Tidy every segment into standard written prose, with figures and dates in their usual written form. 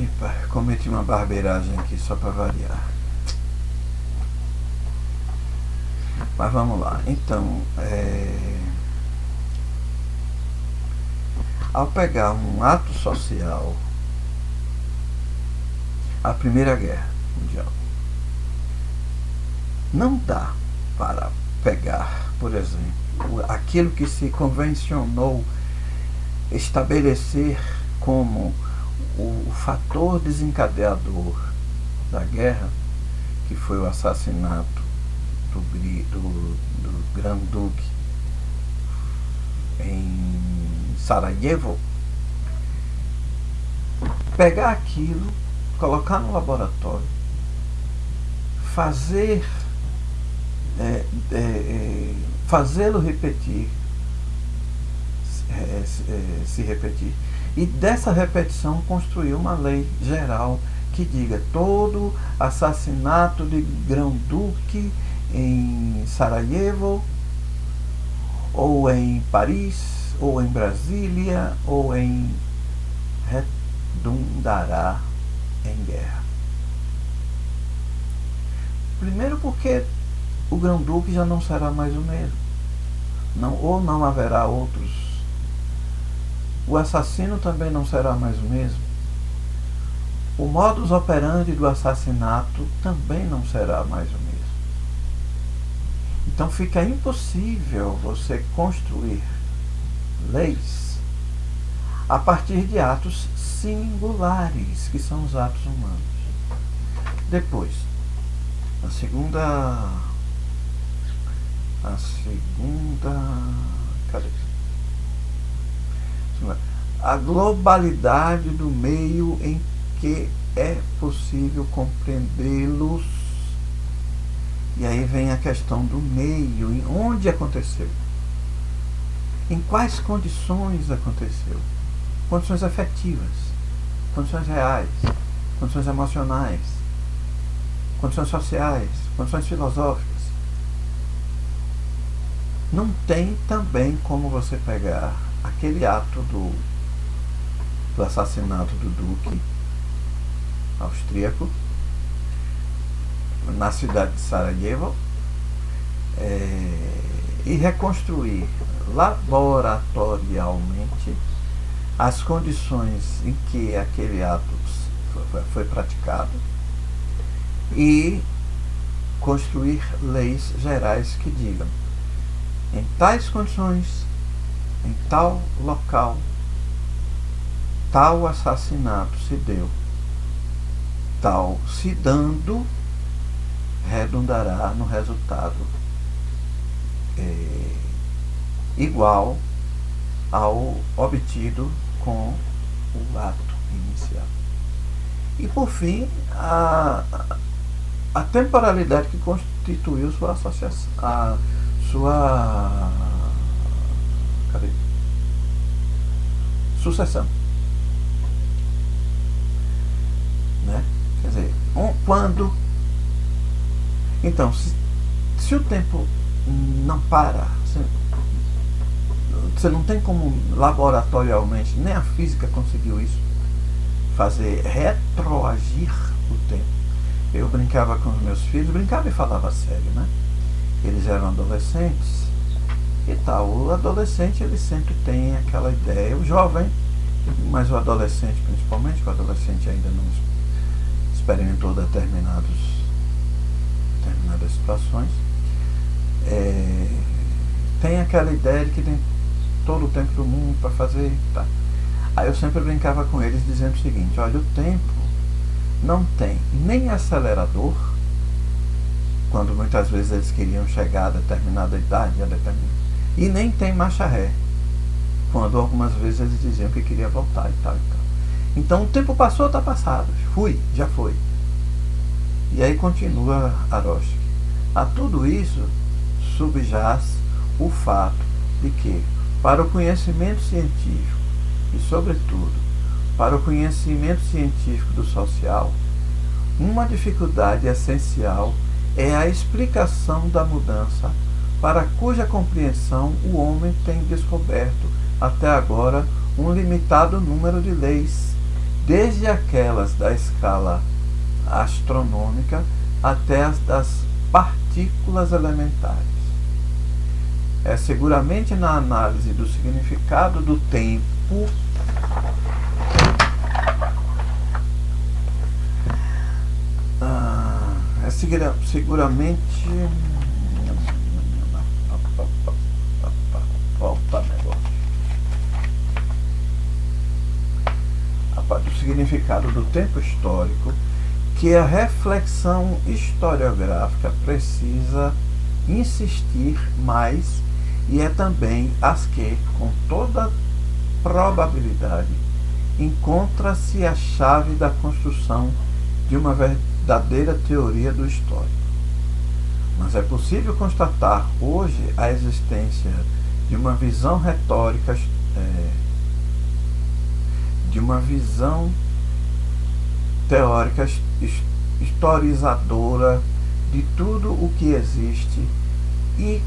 Epa, cometi uma barbeiragem aqui só para variar. Mas vamos lá. Então, ao pegar um ato social, a Primeira Guerra Mundial, não dá para pegar, por exemplo, aquilo que se convencionou estabelecer como o fator desencadeador da guerra, que foi o assassinato do Grão-Duque em Sarajevo, pegar aquilo, colocar no laboratório, fazê-lo repetir, se repetir, e dessa repetição construir uma lei geral que diga: todo assassinato de Grão-Duque em Sarajevo, ou em Paris, ou em Brasília, ou em redundará em guerra. Primeiro porque o Grão-Duque já não será mais o mesmo, ou não haverá outros. O assassino também não será mais o mesmo. O modus operandi do assassinato também não será mais o mesmo. Então fica impossível você construir leis a partir de atos singulares, que são os atos humanos. Depois, a globalidade do meio em que é possível compreendê-los. E aí vem a questão do meio, em onde aconteceu, em quais condições aconteceu, condições afetivas, condições reais, condições emocionais, condições sociais, condições filosóficas. Não tem também como você pegar aquele ato do assassinato do Duque austríaco na cidade de Sarajevo e reconstruir laboratorialmente as condições em que aquele ato foi praticado e construir leis gerais que digam: em tais condições, em tal local, tal assassinato se deu, tal se dando redundará no resultado igual ao obtido com o ato inicial. E por fim, a temporalidade que constituiu sua associação, sucessão, né? Quer dizer, quando então, se o tempo não para, você não tem como laboratorialmente, nem a física conseguiu isso, fazer retroagir o tempo. Eu brincava com os meus filhos, brincava e falava sério, né? Eles eram adolescentes e tal. O adolescente, ele sempre tem aquela ideia, o jovem, mas o adolescente principalmente, que o adolescente ainda não experimentou determinadas situações, tem aquela ideia de que tem todo o tempo do mundo para fazer, tá? Aí eu sempre brincava com eles dizendo o seguinte: olha, o tempo não tem nem acelerador, quando muitas vezes eles queriam chegar a determinada idade, e nem tem marcha ré, quando algumas vezes eles diziam que queria voltar e tal e tal. Então o tempo passou, está passado, já foi. E aí continua Aroshi. A tudo isso subjaz o fato de que, para o conhecimento científico e, sobretudo, para o conhecimento científico do social, uma dificuldade essencial é a explicação da mudança para cuja compreensão o homem tem descoberto até agora um limitado número de leis desde aquelas da escala astronômica até as das partículas elementares. É seguramente na análise do significado do tempo seguramente do significado do tempo histórico que a reflexão historiográfica precisa insistir mais, e é também as que, com toda probabilidade, encontra-se a chave da construção de uma verdadeira teoria do histórico. Mas é possível constatar hoje a existência de uma visão retórica, de uma visão teórica historizadora de tudo o que existe, e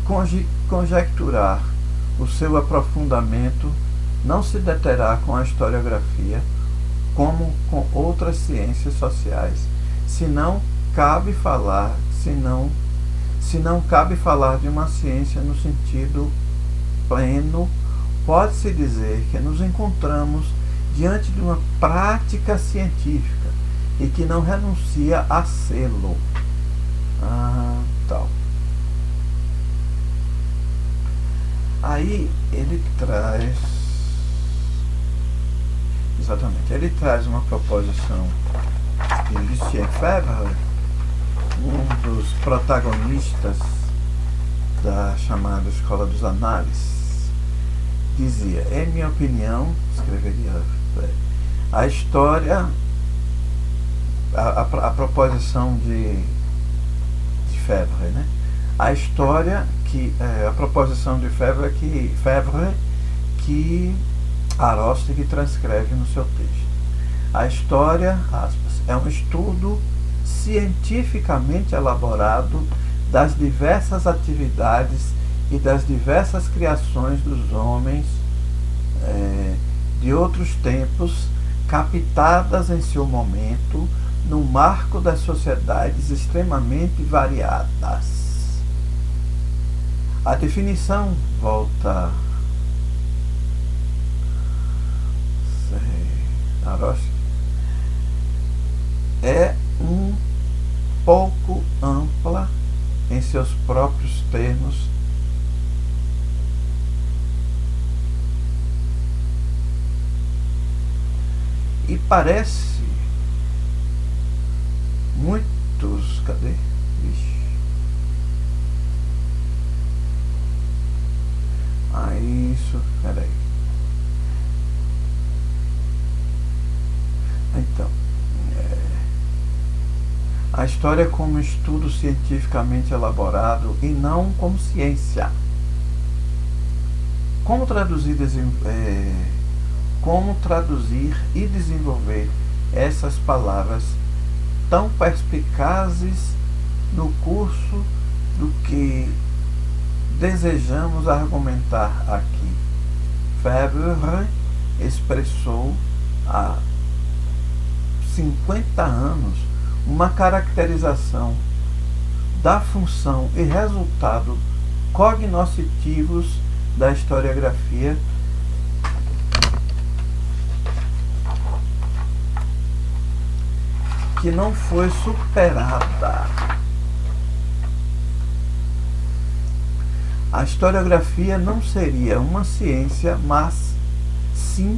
conjecturar o seu aprofundamento não se deterá com a historiografia como com outras ciências sociais, se não cabe falar de uma ciência no sentido pleno. Pode-se dizer que nos encontramos diante de uma prática científica e que não renuncia a sê-lo. Tal. Aí ele traz uma proposição de Lucien Febvre, um dos protagonistas da chamada Escola dos Análises. Dizia: em minha opinião, escreveria a história, a proposição de Febvre, né? A história que a proposição de Febvre que Arostig transcreve no seu texto. A história, aspas, é um estudo cientificamente elaborado das diversas atividades e das diversas criações dos homens de outros tempos, captadas em seu momento no marco das sociedades extremamente variadas. A definição volta Arostig é um pouco ampla em seus próprios termos, e parece muitos, cadê? Isso, peraí. Então, a história como estudo cientificamente elaborado e não como ciência. Como traduzir e desenvolver essas palavras tão perspicazes no curso do que desejamos argumentar aqui? Febvre expressou há 50 anos uma caracterização da função e resultado cognoscitivos da historiografia que não foi superada. A historiografia não seria uma ciência, mas sim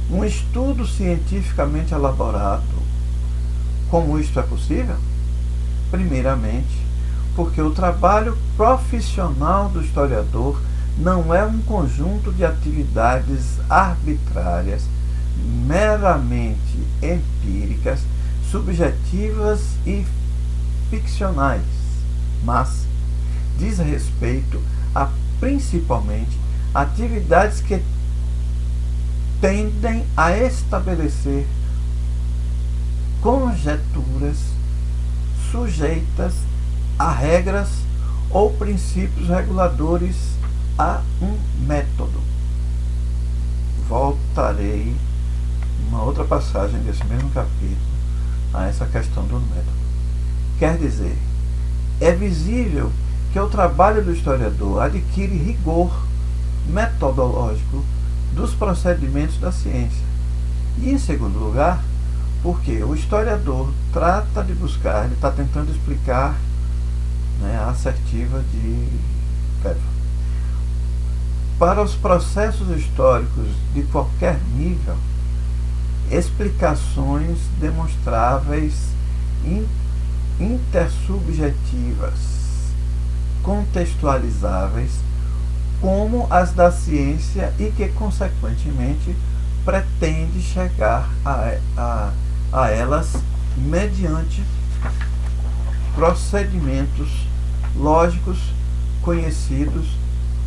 um estudo cientificamente elaborado. Como isto é possível? Primeiramente, porque o trabalho profissional do historiador não é um conjunto de atividades arbitrárias, meramente empíricas, subjetivas e ficcionais, mas diz respeito a principalmente atividades que tendem a estabelecer conjecturas sujeitas a regras ou princípios reguladores a um método. Voltarei uma outra passagem desse mesmo capítulo a essa questão do método. Quer dizer, é visível que o trabalho do historiador adquire rigor metodológico dos procedimentos da ciência. E, em segundo lugar, porque o historiador trata de buscar, ele está tentando explicar, né, a assertiva de Kepler. Para os processos históricos de qualquer nível, explicações demonstráveis, intersubjetivas, contextualizáveis, como as da ciência e que, consequentemente, pretende chegar a elas mediante procedimentos lógicos, conhecidos,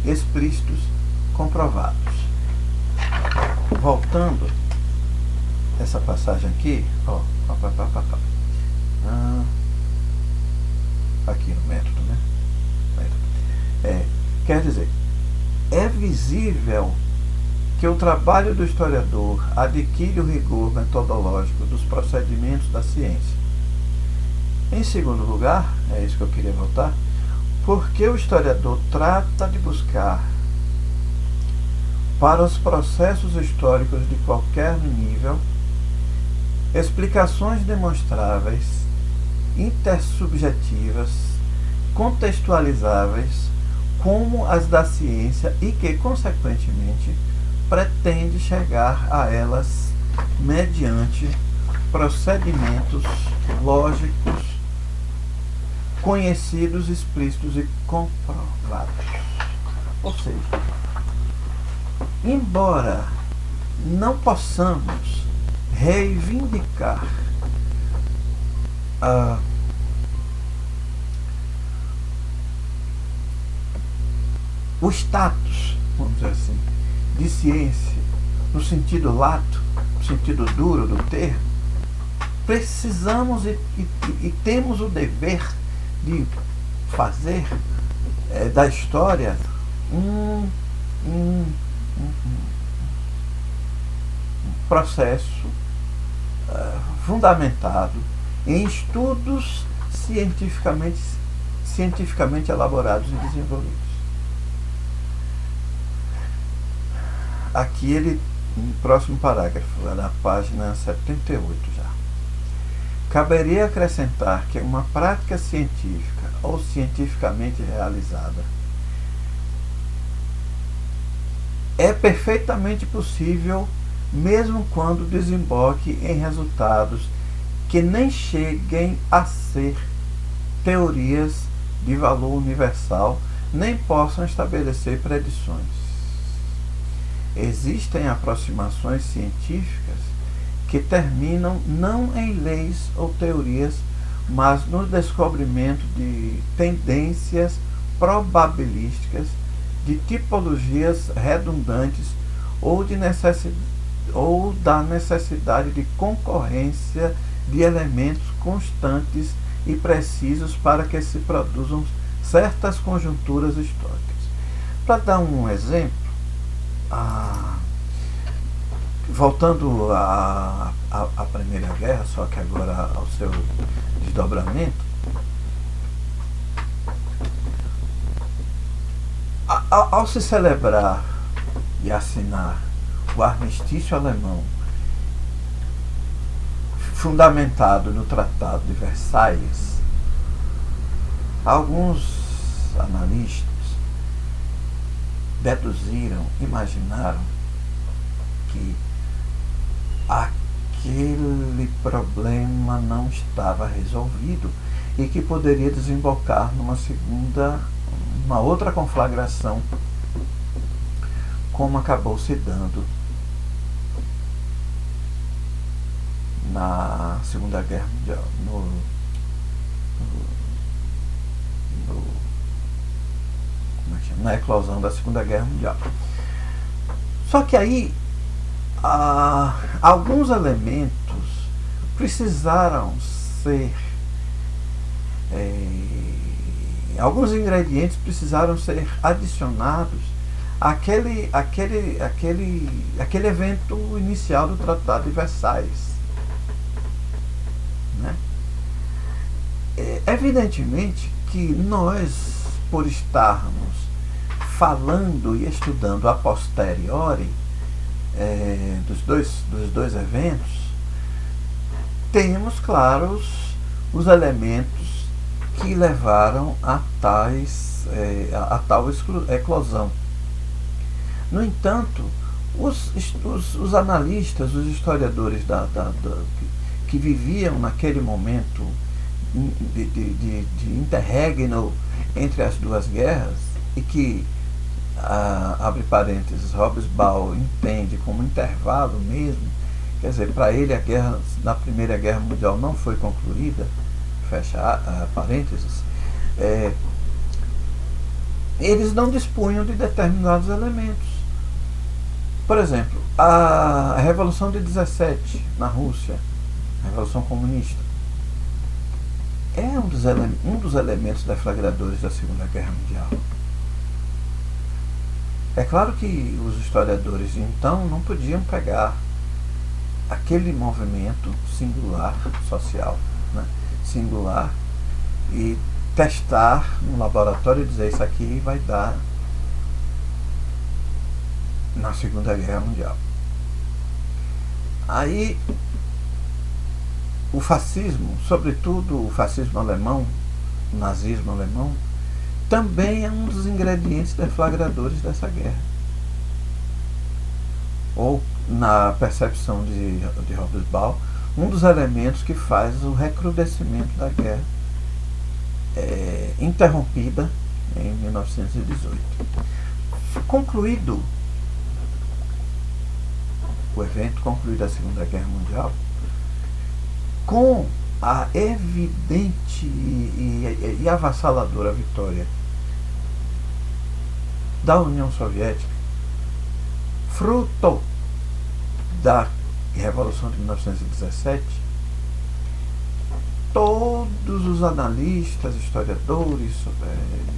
explícitos, comprovados. Voltando essa passagem aqui, aqui no método, né? Quer dizer, é visível que o trabalho do historiador adquire o rigor metodológico dos procedimentos da ciência. Em segundo lugar, é isso que eu queria voltar, porque o historiador trata de buscar, para os processos históricos de qualquer nível, explicações demonstráveis, intersubjetivas, contextualizáveis, como as da ciência e que, consequentemente, pretende chegar a elas mediante procedimentos lógicos, conhecidos, explícitos e comprovados. Ou seja, embora não possamos reivindicar o status, vamos dizer assim, de ciência, no sentido lato, no sentido duro do termo, precisamos e temos o dever de fazer da história um processo fundamentado em estudos cientificamente elaborados e desenvolvidos. Aqui ele, no próximo parágrafo, na página 78 já. Caberia acrescentar que uma prática científica ou cientificamente realizada é perfeitamente possível mesmo quando desemboque em resultados que nem cheguem a ser teorias de valor universal, nem possam estabelecer predições. Existem aproximações científicas que terminam não em leis ou teorias, mas no descobrimento de tendências probabilísticas, de tipologias redundantes ou da necessidade de concorrência de elementos constantes e precisos para que se produzam certas conjunturas históricas. Para dar um exemplo, voltando à Primeira Guerra, só que agora ao seu desdobramento, ao se celebrar e assinar o armistício alemão, fundamentado no Tratado de Versalhes, alguns analistas deduziram, imaginaram que aquele problema não estava resolvido e que poderia desembocar uma outra conflagração, como acabou se dando na Segunda Guerra Mundial, na eclosão da Segunda Guerra Mundial. Só que aí alguns elementos precisaram ser alguns ingredientes precisaram ser adicionados aquele evento inicial do Tratado de Versalhes, né? Evidentemente que nós, por estarmos falando e estudando a posteriori dos dois eventos, temos claros os elementos que levaram a tal eclosão. No entanto, os analistas, os historiadores que viviam naquele momento de interregno entre as duas guerras, e que, abre parênteses, Hobsbawm entende como intervalo mesmo, quer dizer, para ele a guerra na Primeira Guerra Mundial não foi concluída, fecha parênteses, eles não dispunham de determinados elementos. Por exemplo, a Revolução de 17 na Rússia, a Revolução Comunista, é um dos elementos deflagradores da Segunda Guerra Mundial. É claro que os historiadores então não podiam pegar aquele movimento singular, social, né, singular, e testar no laboratório e dizer isso aqui vai dar na Segunda Guerra Mundial. Aí o fascismo, sobretudo o fascismo alemão, o nazismo alemão, também é um dos ingredientes deflagradores dessa guerra. Ou, na percepção de Hobsbawm, um dos elementos que faz o recrudescimento da guerra interrompida em 1918. Concluído o evento, concluída a Segunda Guerra Mundial, com a evidente e avassaladora vitória da União Soviética, fruto da Revolução de 1917, todos os analistas, historiadores,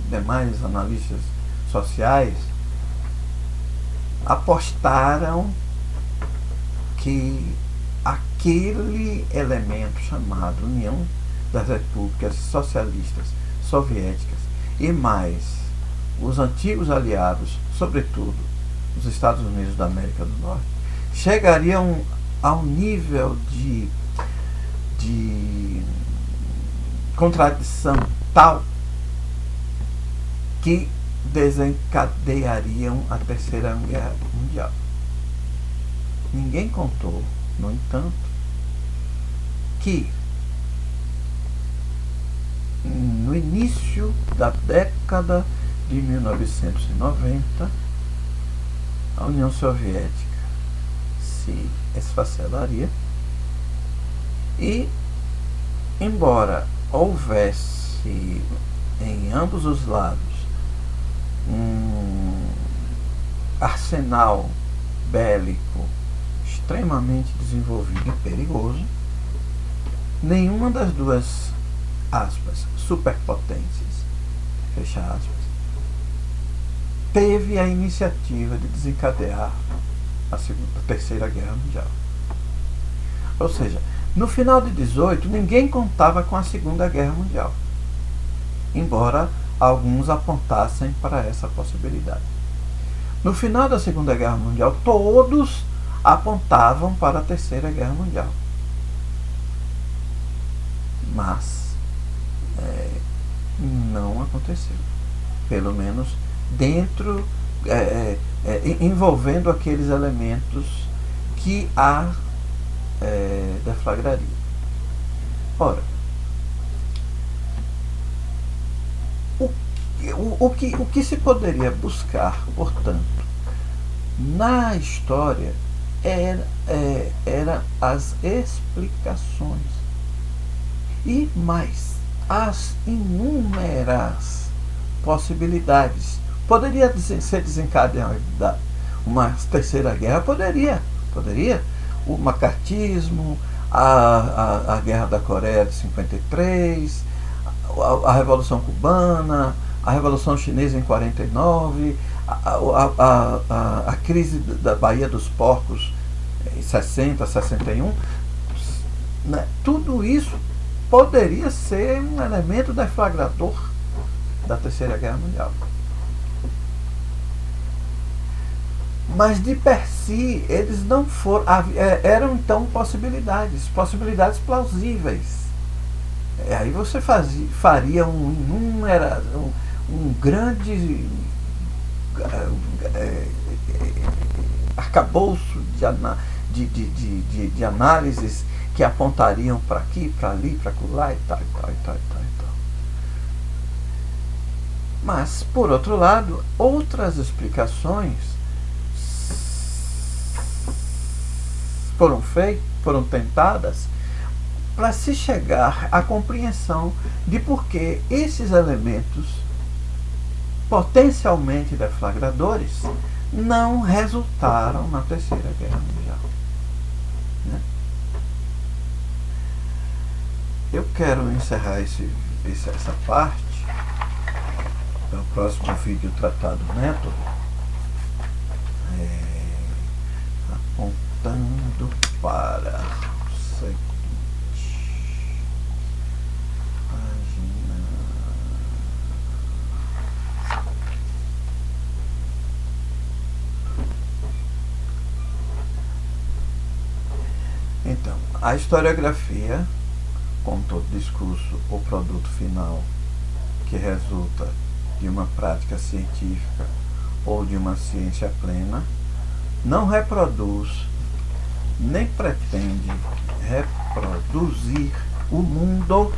demais analistas sociais apostaram que aquele elemento chamado União das Repúblicas Socialistas Soviéticas e mais os antigos aliados, sobretudo os Estados Unidos da América do Norte, chegariam ao nível de contradição tal que desencadeariam a Terceira Guerra Mundial. Ninguém contou, no entanto, que no início da década de 1990, a União Soviética se esfacelaria e, embora houvesse em ambos os lados um arsenal bélico extremamente desenvolvido e perigoso, nenhuma das duas, aspas, superpotências, fecha aspas, teve a iniciativa de desencadear a Terceira Guerra Mundial. Ou seja, no final de 18, ninguém contava com a Segunda Guerra Mundial, embora alguns apontassem para essa possibilidade. No final da Segunda Guerra Mundial, todos apontavam para a Terceira Guerra Mundial. Mas não aconteceu. Pelo menos dentro, envolvendo aqueles elementos que a deflagraria. Ora, o que se poderia buscar, portanto, na história era as explicações e mais as inúmeras possibilidades. Poderia ser desencadeada uma terceira guerra? Poderia. O macartismo, a Guerra da Coreia de 53, a Revolução Cubana, a Revolução Chinesa em 49, a crise da Baía dos Porcos em 60, 61, né, tudo isso poderia ser um elemento deflagrador da Terceira Guerra Mundial. Mas de per si, eles não foram. Eram então possibilidades plausíveis. Aí você faria um grande arcabouço de análises que apontariam para aqui, para ali, para lá e tal. Mas, por outro lado, outras explicações foram tentadas para se chegar à compreensão de por que esses elementos potencialmente deflagradores não resultaram na Terceira Guerra Mundial. Né? Eu quero encerrar essa parte. É o próximo vídeo tratar do método, apontando para o seguinte, página. Então, a historiografia, como todo discurso ou produto final que resulta de uma prática científica ou de uma ciência plena, não reproduz nem pretende reproduzir o mundo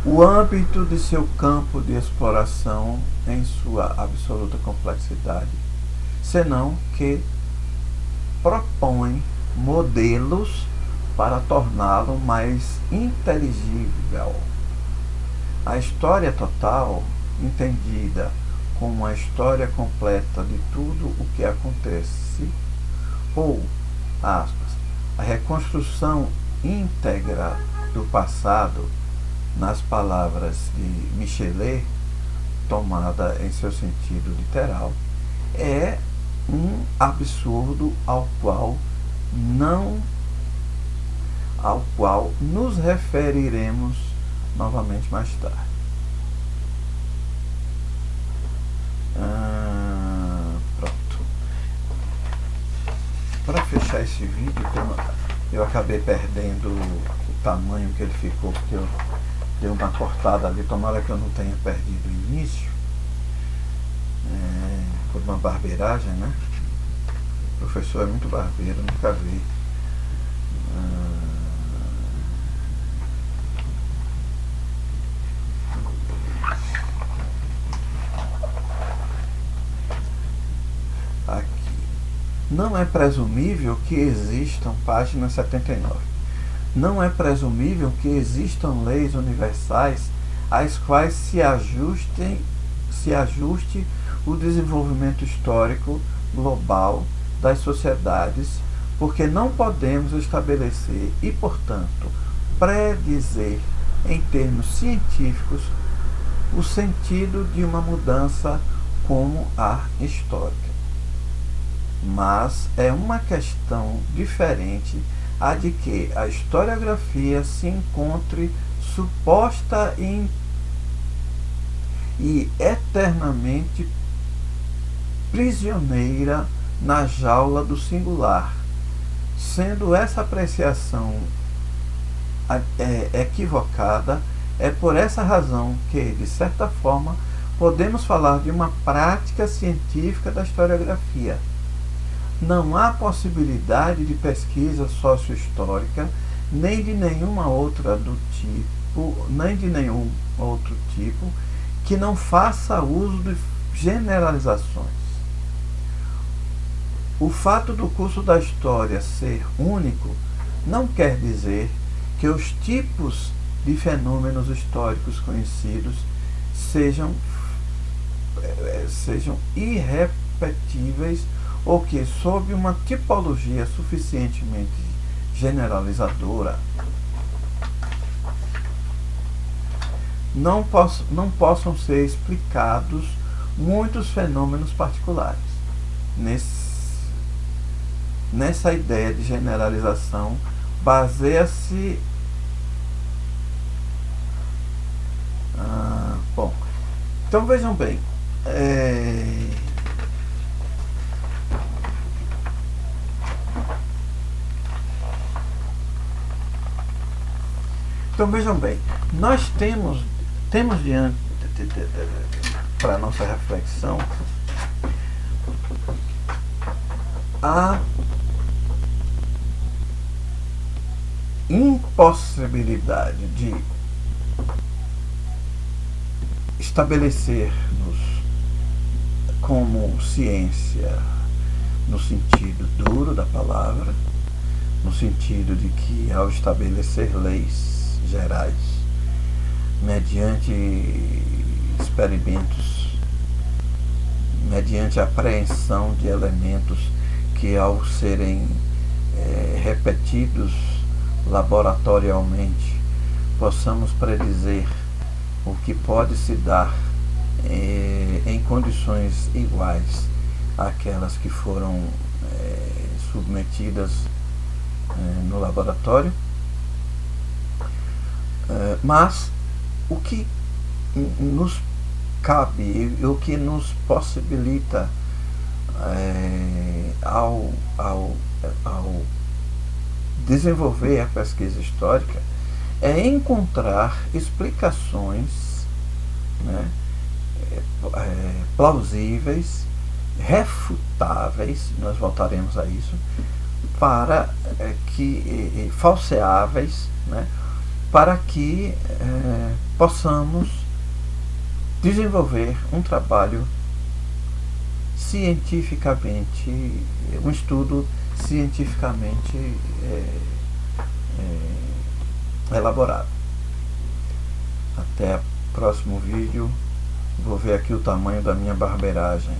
o âmbito de seu campo de exploração em sua absoluta complexidade, senão que propõe modelos para torná-lo mais inteligível. A história total, entendida como a história completa de tudo o que acontece, ou, aspas, a reconstrução íntegra do passado, nas palavras de Michelet, tomada em seu sentido literal, é um absurdo ao qual nos referiremos novamente mais tarde. Pronto. Para fechar esse vídeo, eu acabei perdendo o tamanho que ele ficou, porque eu dei uma cortada ali, tomara que eu não tenha perdido o início, por uma barbeiragem, né? O professor é muito barbeiro, nunca vi. Aqui. Não é presumível que existam, página 79. Não é presumível que existam leis universais às quais se ajuste o desenvolvimento histórico global das sociedades, porque não podemos estabelecer e, portanto, predizer em termos científicos o sentido de uma mudança como a histórica. Mas é uma questão diferente a de que a historiografia se encontre suposta e eternamente prisioneira na jaula do singular, sendo essa apreciação equivocada. É por essa razão que, de certa forma, podemos falar de uma prática científica da historiografia. Não há possibilidade de pesquisa sociohistórica, nem de nenhum outro tipo que não faça uso de generalizações. O fato do curso da história ser único não quer dizer que os tipos de fenômenos históricos conhecidos sejam irrepetíveis, ou que, sob uma tipologia suficientemente generalizadora, não possam ser explicados muitos fenômenos particulares. Nessa ideia de generalização baseia-se bom, então vejam bem, nós temos diante para a nossa reflexão a impossibilidade de estabelecer-nos como ciência no sentido duro da palavra, no sentido de que, ao estabelecer leis gerais mediante experimentos, mediante a apreensão de elementos que, ao serem repetidos laboratorialmente, possamos predizer o que pode se dar em condições iguais àquelas que foram submetidas no laboratório. Mas o que nos cabe, o que nos possibilita ao desenvolver a pesquisa histórica é encontrar explicações, né, plausíveis, refutáveis, nós voltaremos a isso, para que falseáveis, né, para que possamos desenvolver um trabalho cientificamente, um estudo cientificamente elaborado. Até o próximo vídeo. Vou ver aqui o tamanho da minha barbeiragem.